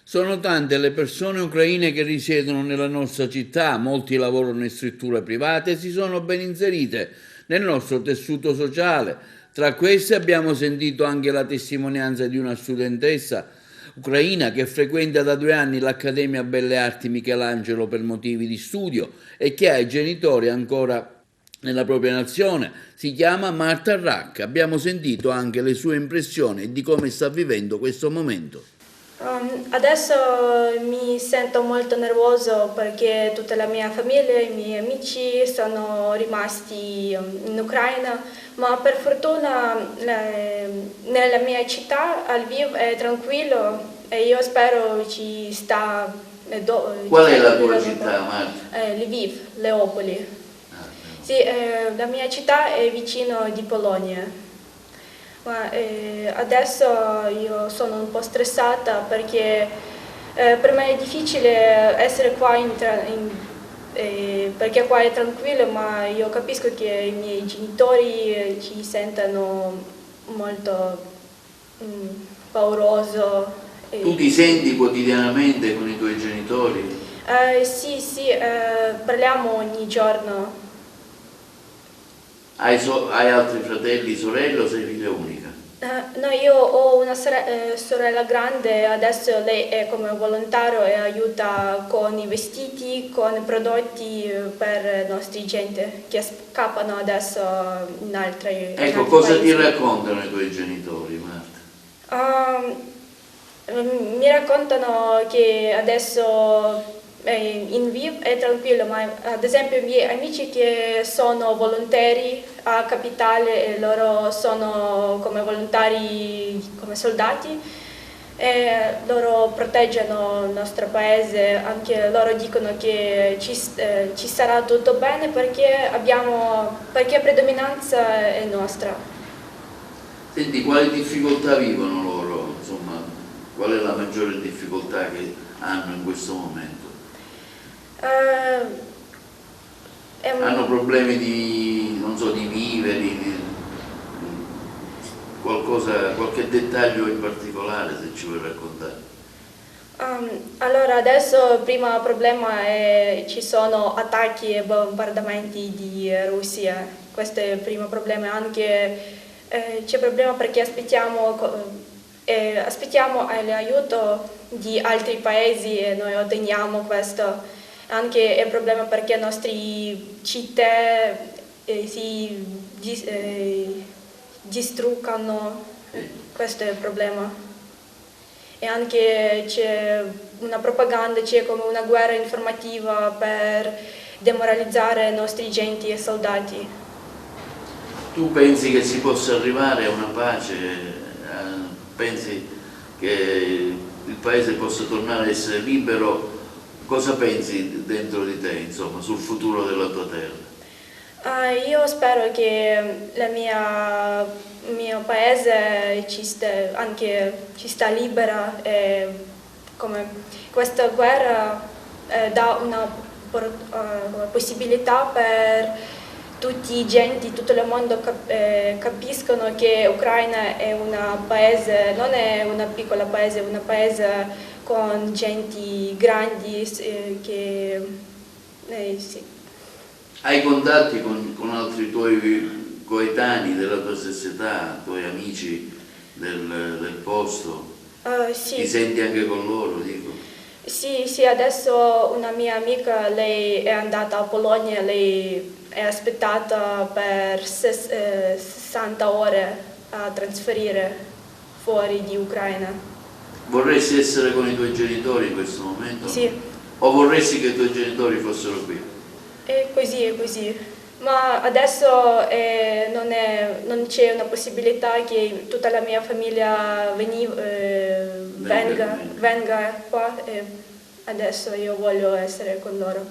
Sono tante le persone ucraine che risiedono nella nostra città, molti lavorano in strutture private e si sono ben inserite nel nostro tessuto sociale. Tra queste abbiamo sentito anche la testimonianza di una studentessa ucraina che frequenta da 2 anni l'Accademia Belle Arti Michelangelo per motivi di studio e che ha i genitori ancora nella propria nazione. Si chiama Marta Rack. Abbiamo sentito anche le sue impressioni di come sta vivendo questo momento. Adesso mi sento molto nervoso perché tutta la mia famiglia e i miei amici sono rimasti in Ucraina, ma per fortuna nella mia città, a Lviv, è tranquillo e io spero ci sta. Qual è la tua città, Marta? Lviv, Leopoli. Sì, la mia città è vicino di Polonia. Ma adesso io sono un po' stressata perché per me è difficile essere qua perché qua è tranquillo, ma io capisco che i miei genitori ci sentono molto pauroso. Tu ti senti quotidianamente con i tuoi genitori? Sì, parliamo ogni giorno. Hai altri fratelli, sorelle o sei figlia unica? No, io ho una sorella grande, adesso lei è come volontario e aiuta con i vestiti, con i prodotti per i nostri gente che scappano adesso in altri Ecco, cosa paesi. ti raccontano i tuoi genitori, Marta? Mi raccontano che adesso in Lviv è tranquillo, ma ad esempio i miei amici che sono volontari a Capitale, loro sono come volontari, come soldati, e loro proteggono il nostro paese, anche loro dicono che ci sarà tutto bene perché predominanza è nostra. Senti, quali difficoltà vivono loro? Insomma, qual è la maggiore difficoltà che hanno in questo momento? Hanno problemi di, non so, di viveri, qualche dettaglio in particolare se ci vuoi raccontare? Allora, adesso il primo problema è ci sono attacchi e bombardamenti di Russia. Questo è il primo problema. Anche c'è problema perché aspettiamo l'aiuto di altri paesi e noi otteniamo questo. Anche è un problema perché le nostre città si distruggono, questo è il problema. E anche c'è una propaganda, c'è come una guerra informativa per demoralizzare i nostri agenti e soldati. Tu pensi che si possa arrivare a una pace? Pensi che il paese possa tornare a essere libero? Cosa pensi dentro di te, insomma, sul futuro della tua terra? Io spero che il mio paese ci sta libera e come questa guerra dà una possibilità per tutti i genti, tutto il mondo capiscono che Ucraina è un paese, non è un piccolo paese, è un paese con genti grandi sì. Hai contatti con altri tuoi coetanei della tua stessa età, tuoi amici del posto? Sì. Ti senti anche con loro, dico? Sì, adesso una mia amica, lei è andata a Polonia, lei è aspettata per 60 ore a trasferire fuori di Ucraina. Vorresti essere con i tuoi genitori in questo momento? Sì. O vorresti che i tuoi genitori fossero qui? È così. Ma adesso non c'è una possibilità che tutta la mia famiglia venga qua e adesso io voglio essere con loro.